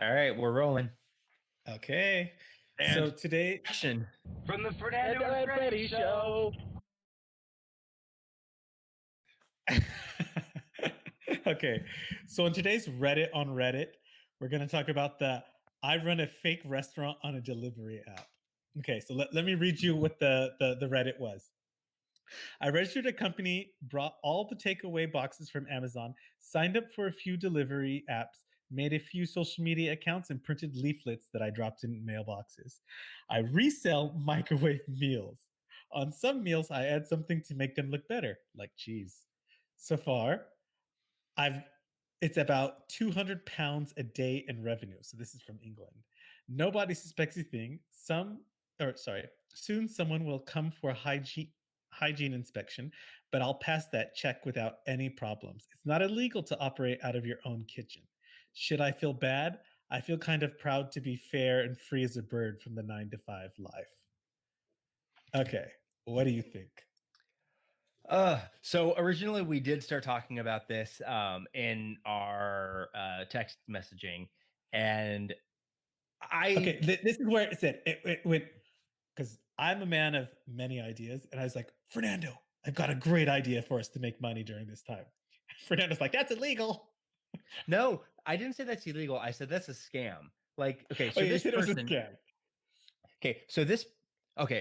All right, we're rolling. Okay. So And today, action. From the Fernando and Freddy show. okay. So in today's Reddit on Reddit, we're going to talk about the I run a fake restaurant on a delivery app. Okay, so let me read you what the Reddit was. I registered a company, brought all the takeaway boxes from Amazon, signed up for a few delivery apps, made a few social media accounts, and printed leaflets that I dropped in mailboxes. I resell microwave meals. On some meals, I add something to make them look better, like cheese. So far, I've it's about 200 pounds a day in revenue. So this is from England. Nobody suspects a thing. Soon someone will come for a hygiene inspection, but I'll pass that check without any problems. It's not illegal to operate out of your own kitchen. Should I feel bad? I feel kind of proud to be fair and free as a bird from the 9 to 5 life. Okay, what do you think? So originally we did start talking about this in our text messaging, and I Okay, this is where it went because I'm a man of many ideas, and I was like, Fernando, I've got a great idea for us to make money during this time. Fernando's like, that's illegal. no, I didn't say that's illegal. I said that's a scam. Like, okay, Oh so yeah, he this said it was a person, scam.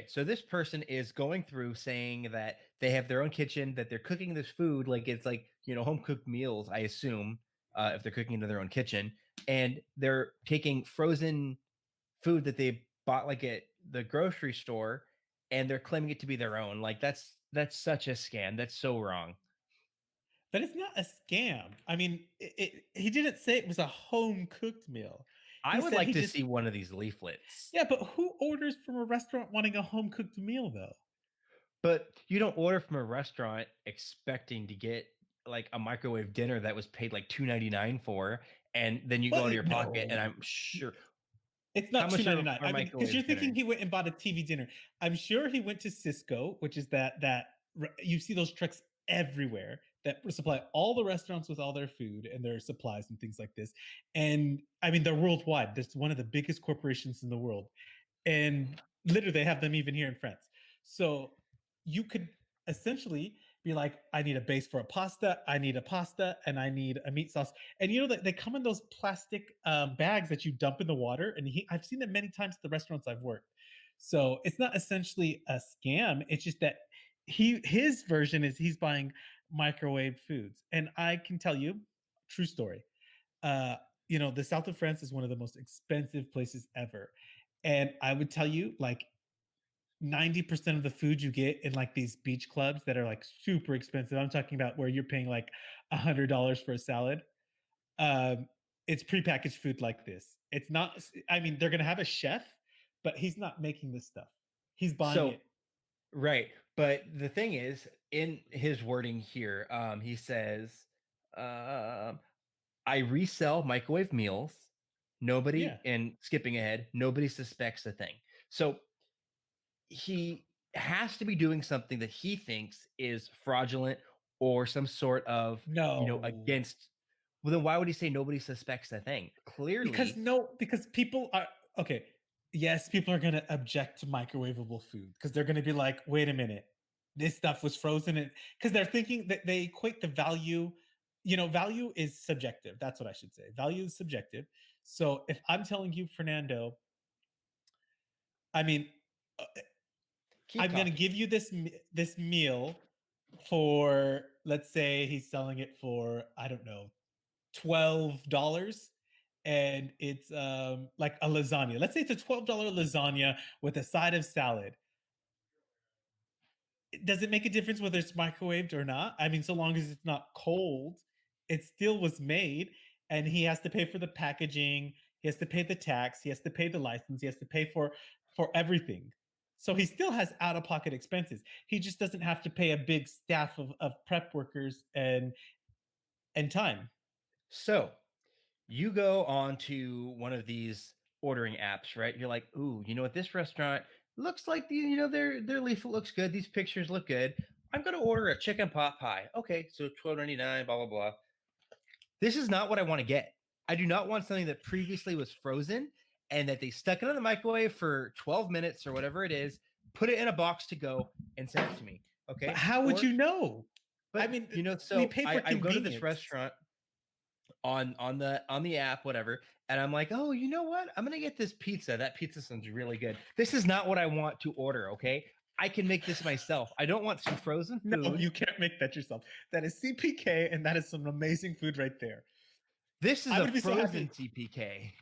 so this person is going through saying that they have their own kitchen, that they're cooking this food like it's like, home cooked meals, I assume, if they're cooking in their own kitchen, and they're taking frozen food that they bought like at the grocery store and they're claiming it to be their own. Like that's such a scam. That's so wrong. But it's not a scam. I mean, he didn't say it was a home cooked meal. I He would said like he to just, see one of these leaflets. yeah, but who orders from a restaurant wanting a home cooked meal though? But you don't order from a restaurant expecting to get like a microwave dinner that was paid like $2.99 for, and then you go Well, into your pocket and no, I'm sure it's how not two much ninety nine. are I mean, because you're microwave thinking dinners? he went and bought a TV dinner. I'm sure he went to Cisco, which is that you see those trucks everywhere that supply all the restaurants with all their food and their supplies and things like this. And I mean, they're worldwide. That's one of the biggest corporations in the world, and literally they have them even here in France. So you could essentially be like, I need a base for a pasta, I need a pasta, and I need a meat sauce. And you know that they come in those plastic bags that you dump in the water. And I've seen them many times at the restaurants I've worked. So it's not essentially a scam. It's just that his version is he's buying microwave foods. And I can tell you, true story. Uh, the south of France is one of the most expensive places ever. And I would tell you, like, 90% of the food you get in like these beach clubs that are like super expensive. I'm talking about where you're paying like $100 for a salad. Um, it's prepackaged food like this. It's not, I mean, they're going to have a chef, but he's not making this stuff. He's buying So it. right. But the thing is, in his wording here, he says, um, I resell microwave meals. Yeah. Nobody, and skipping ahead, nobody suspects a thing. So he has to be doing something that he thinks is fraudulent or some sort of, No. against. Well, then why would he say nobody suspects a thing? Because Clearly, no, because people are okay. Yes, people are going to object to microwavable food because they're going to be like, wait a minute, this stuff was frozen. And because they're thinking that they equate the value, value is subjective. That's what I should say. Value is subjective. So if I'm telling you, Fernando, I mean, uh, keep I'm going to talking. give you this meal for, let's say he's selling it for, I don't know, $12, and it's like a lasagna. Let's say it's a $12 lasagna with a side of salad. Does it make a difference whether it's microwaved or not? I mean, so long as it's not cold, it still was made, and he has to pay for the packaging, he has to pay the tax, he has to pay the license, he has to pay for everything. So he still has out of pocket expenses. He just doesn't have to pay a big staff of prep workers and time. So you go on to one of these ordering apps, right? You're like, ooh, you know what? This restaurant looks like their leaflet looks good. These pictures look good. I'm gonna order a chicken pot pie. Okay, so $12.99, blah blah blah. This is not what I want to get. I do not want something that previously was frozen and that they stuck it in the microwave for 12 minutes or whatever it is, put it in a box to go and send it to me. But Okay. how would Or, you know? I but mean, we so pay for I go to this convenience. restaurant on the app, whatever, and I'm like, oh, you know what? I'm gonna get this pizza. That pizza sounds really good. This is not what I want to order. Okay. I can make this myself. I don't want some frozen No, food. you can't make that yourself. That is CPK, and that is some amazing food right there. This is I a would be so frozen happy. CPK.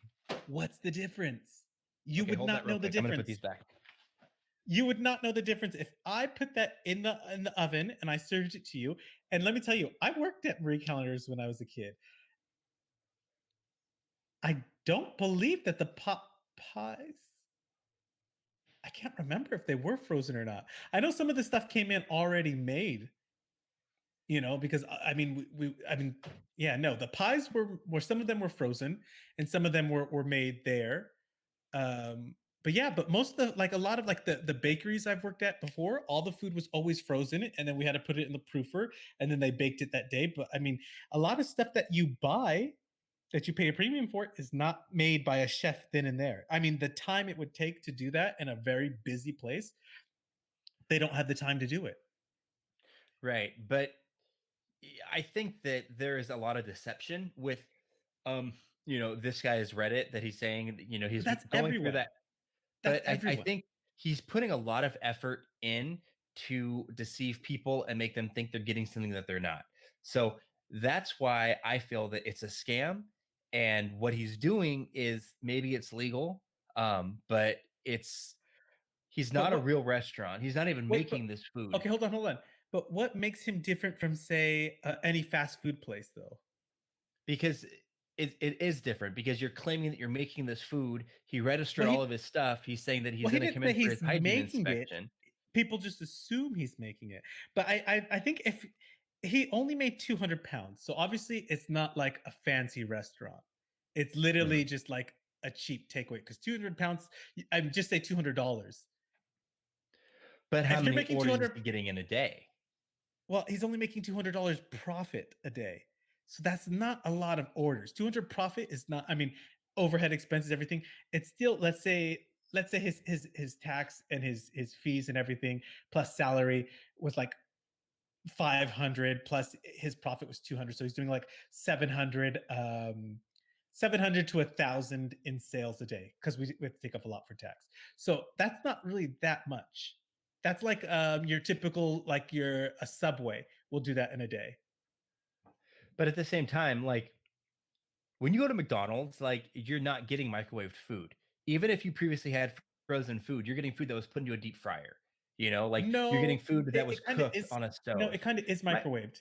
What's the difference? You Okay, would hold that not real know the quick. I'm gonna put difference. these back. You would not know the difference if I put that in the oven and I served it to you. And let me tell you, I worked at Marie Callender's when I was a kid. I don't believe that the pot pies. I can't remember if they were frozen or not. I know some of the stuff came in already made. Because I mean, yeah, no, the pies were some of them were frozen, and some of them were made there. But yeah, but most of the like a lot of like the bakeries I've worked at before, all the food was always frozen, and then we had to put it in the proofer, and then they baked it that day. But I mean, a lot of stuff that you buy that you pay a premium for is not made by a chef then and there. I mean, the time it would take to do that in a very busy place, they don't have the time to do it. Right. But I think that there is a lot of deception with um, this guy's Reddit that he's saying, But he's that's going through everyone. that. That's But I everyone. think he's putting a lot of effort in to deceive people and make them think they're getting something that they're not. So that's why I feel that it's a scam. And what he's doing is maybe it's legal, but he's But not a what real restaurant. He's not even wait, but making this food. okay, hold on. But what makes him different from, say, any fast food place, though? Because it is different because you're claiming that you're making this food. He registered Well, all of his stuff. He's saying that he's he going to didn't come say in for he's his hygiene making it. inspection. People just assume he's making it. But I think if he only made 200 pounds, so obviously it's not like a fancy restaurant. It's literally Mhm. just like a cheap takeaway because 200 pounds, I just say $200. But how If you're many making orders is 200, he getting in a day? well, he's only making $200 profit a day. So that's not a lot of orders. 200 profit is not, I mean, overhead expenses, everything. It's still, let's say his tax and his fees and everything plus salary was like 500 plus his profit was 200. So he's doing like 700 to 1,000 in sales a day because we have to take up a lot for tax. So that's not really that much. That's like your typical, like a Subway will do that in a day. But at the same time, like when you go to McDonald's, like you're not getting microwaved food. Even if you previously had frozen food, you're getting food that was put into a deep fryer. Like you're getting No, food that was it kind of cooked is. on a No, stove. it kind of is My, microwaved.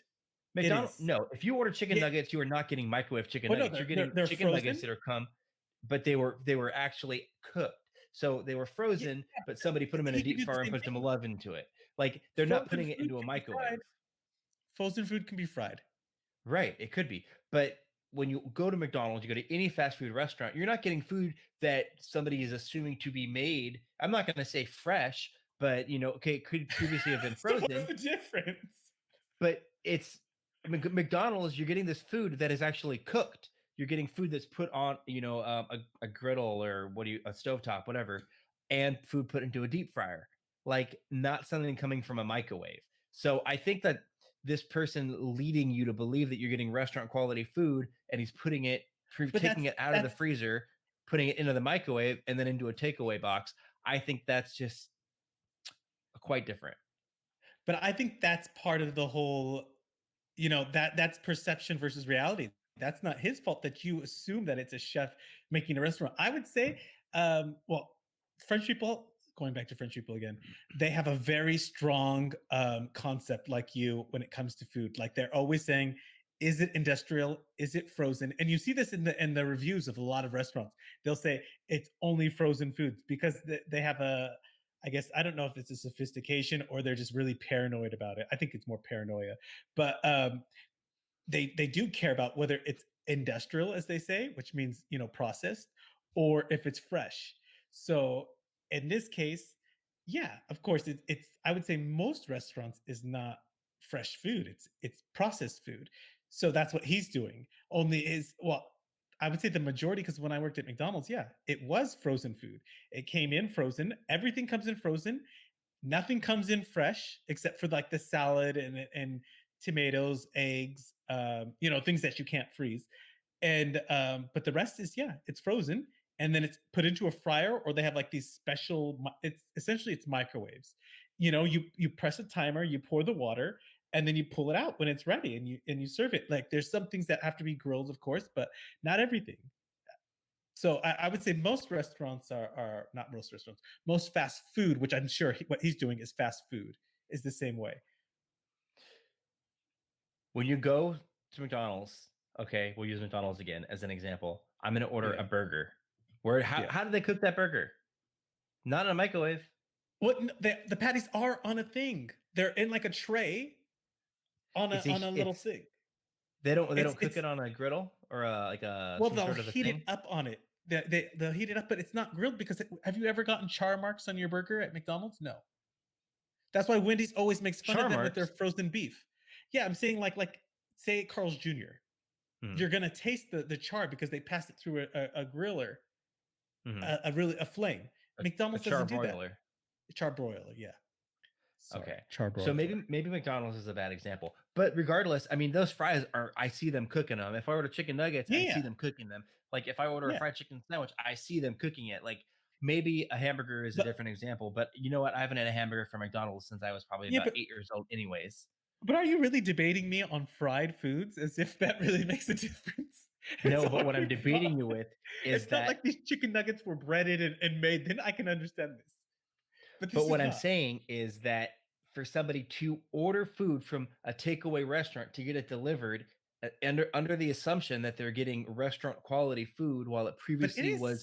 It McDonald's, is. no. If you order chicken Yeah. nuggets, you are not getting microwave chicken Well, no, nuggets. You're getting they're chicken nuggets frozen. that are come, but they were actually cooked. So they were Yeah, frozen, but somebody put them in a he could deep do the fryer and same put some thing. love into it. Like they're not Frozen putting it food into a can be microwave. fried. Frozen food can be fried. Right, it could be. But when you go to McDonald's, you go to any fast food restaurant, you're not getting food that somebody is assuming to be made. I'm not going to say fresh, but okay, it could previously have been So what's frozen, the difference? but it's McDonald's, you're getting this food that is actually cooked. You're getting food that's put on, a griddle or a stovetop, whatever, and food put into a deep fryer, like not something coming from a microwave. So I think that this person leading you to believe that you're getting restaurant quality food, and he's But taking it out of the freezer, putting it into the microwave, and then into a takeaway box. I think that's just quite different. but I think that's part of the whole, that's perception versus reality. That's not his fault that you assume that it's a chef making a restaurant. I would say, well, French people, going back to French people again, they have a very strong concept like you when it comes to food. Like they're always saying, is it industrial? Is it frozen? And you see this in the reviews of a lot of restaurants. They'll say it's only frozen foods because they have a, I guess I don't know if it's a sophistication or they're just really paranoid about it. I think it's more paranoia, but they do care about whether it's industrial, as they say, which means processed, or if it's fresh. So in this case, yeah, of course, it's. I would say most restaurants is not fresh food; it's processed food. So that's what he's doing. Only is well. I would say the majority, because when I worked at McDonald's, yeah, it was frozen food. It came in frozen. Everything comes in frozen. Nothing comes in fresh except for like the salad and tomatoes, eggs, things that you can't freeze. And but the rest is, yeah, it's frozen, and then it's put into a fryer, or they have like these special. It's essentially it's microwaves. You press a timer, you pour the water, and then you pull it out when it's ready, and you serve it. Like there's some things that have to be grilled, of course, but not everything. So I would say most restaurants are not most restaurants. Most fast food, which I'm sure what he's doing is fast food, is the same way. When you go to McDonald's, okay, we'll use McDonald's again as an example. I'm going to order Yeah, a burger. Where yeah. how do they cook that burger? Not in a microwave. What the patties are on a thing. They're in like a tray on a little It's thing. they It's don't cook it's it on a griddle or like a well, some they'll sort of a heat it thing. up on it. They'll heat it up, but it's not grilled because have you ever gotten char marks on your burger at McDonald's? No. That's why Wendy's always makes fun of Char them with their marks. frozen beef. Yeah, I'm saying like say Carl's Jr. Mhm, You're gonna taste the char because they pass it through a griller, mhm. a flame. A McDonald's doesn't do that. charbroiler. Charbroiler, yeah. Sorry, Okay. So charbroiler. maybe McDonald's is a bad example. But regardless, I mean those fries are I see them cooking them. If I order chicken nuggets, I see Yeah, them cooking them. Like if I order a yeah. fried chicken sandwich, I see them cooking it. Like maybe a hamburger is a But different example, but you know what? I haven't had a hamburger from McDonald's since I was probably yeah, about but 8 years old anyways. but are you really debating me on fried foods as if that really makes a difference? It's No, but what I'm always not. debating you with is It's not that like these chicken nuggets were breaded and made. Then I can understand this. But but this is what I'm not. saying is that for somebody to order food from a takeaway restaurant to get it delivered under the assumption that they're getting restaurant quality food while it But it previously was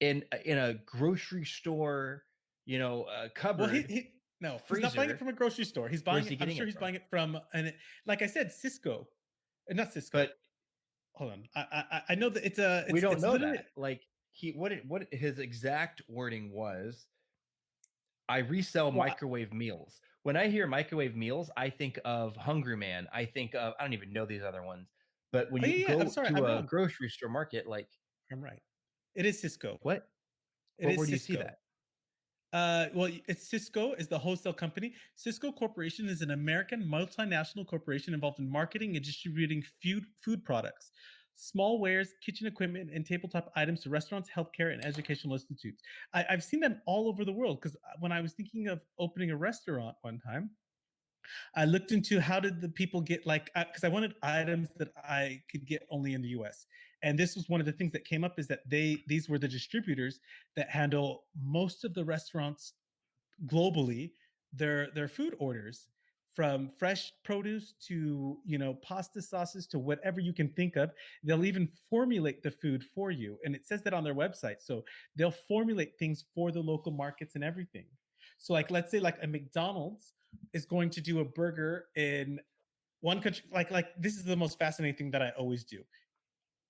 is. in a grocery store, Well, cupboard he no, he's not buying it freezer, from a grocery store. He's buying where's it. he I'm getting sure it he's from? buying it from like I said, Cisco. Not Cisco. But Hold on. I know that it's a we don't it's know literally that. Like what his exact wording was, I resell well, microwave meals. When I hear microwave meals, I think of Hungry Man. I think of I don't even know these other ones. But when oh you yeah, yeah. I'm go sorry, to I'm a wrong. grocery store market, like I'm right. It is Cisco. what? It What is where do you see Cisco. that? Well, it's Cisco is the wholesale company. Cisco Corporation is an American multinational corporation involved in marketing and distributing food products, small wares, kitchen equipment, and tabletop items to restaurants, healthcare, and educational institutes. I've seen them all over the world because when I was thinking of opening a restaurant one time, I looked into how did the people get like because I wanted items that I could get only in the U.S. And this was one of the things that came up is that these were the distributors that handle most of the restaurants globally their food orders from fresh produce to pasta sauces to whatever you can think of. They'll even formulate the food for you, and it says that on their website. So they'll formulate things for the local markets and everything. So like let's say like a McDonald's is going to do a burger in one country. Like this is the most fascinating thing that I always do.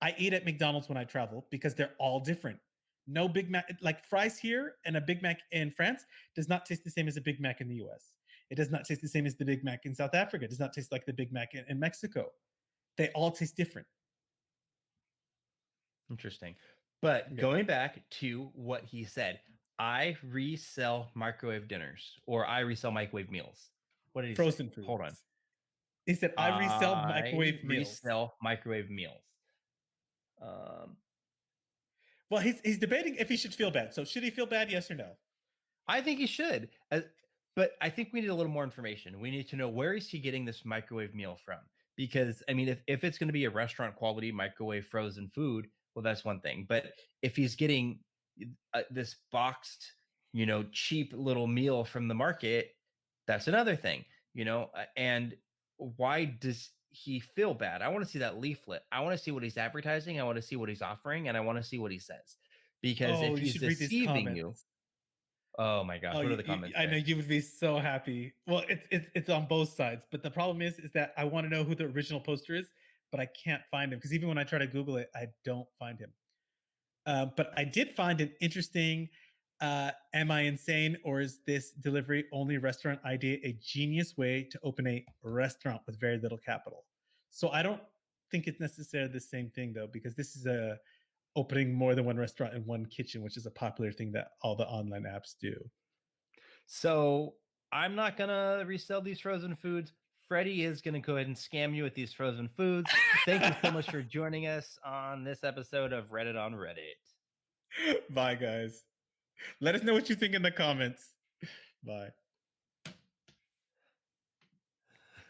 I eat at McDonald's when I travel because they're all different. No Big Mac, like fries here and a Big Mac in France does not taste the same as a Big Mac in the US. It does not taste the same as the Big Mac in South Africa. It does not taste like the Big Mac in Mexico. They all taste different. Interesting. But Yeah. going back to what he said, I resell microwave dinners or I resell microwave meals. What did he say? Frozen Hold on. foods. He said, I resell I microwave meals. resell microwave meals. Um, Well, he's debating if he should feel bad. So should he feel bad? Yes or no? I think he should, but I think we need a little more information. We need to know where is he getting this microwave meal from? Because I mean, if it's going to be a restaurant quality microwave frozen food, well, that's one thing. But if he's getting this boxed, cheap little meal from the market, that's another thing. And why does he feel bad? I want to see that leaflet. I want to see what he's advertising. I want to see what he's offering, and I want to see what he says. Because Oh, if you he's should read these deceiving you, comments. oh my gosh, Oh, what do the comments I know say? you would be so happy. Well, it's on both sides, but the problem is that I want to know who the original poster is, but I can't find him because even when I try to Google it, I don't find him. But I did find an interesting. Am I insane, or is this delivery only restaurant idea a genius way to open a restaurant with very little capital? So I don't think it's necessarily the same thing though, because this is a opening more than one restaurant in one kitchen, which is a popular thing that all the online apps do. So I'm not gonna resell these frozen foods. Freddy is gonna go ahead and scam you with these frozen foods. Thank you so much for joining us on this episode of Reddit on Reddit. Bye, guys. Let us know what you think in the comments. Bye.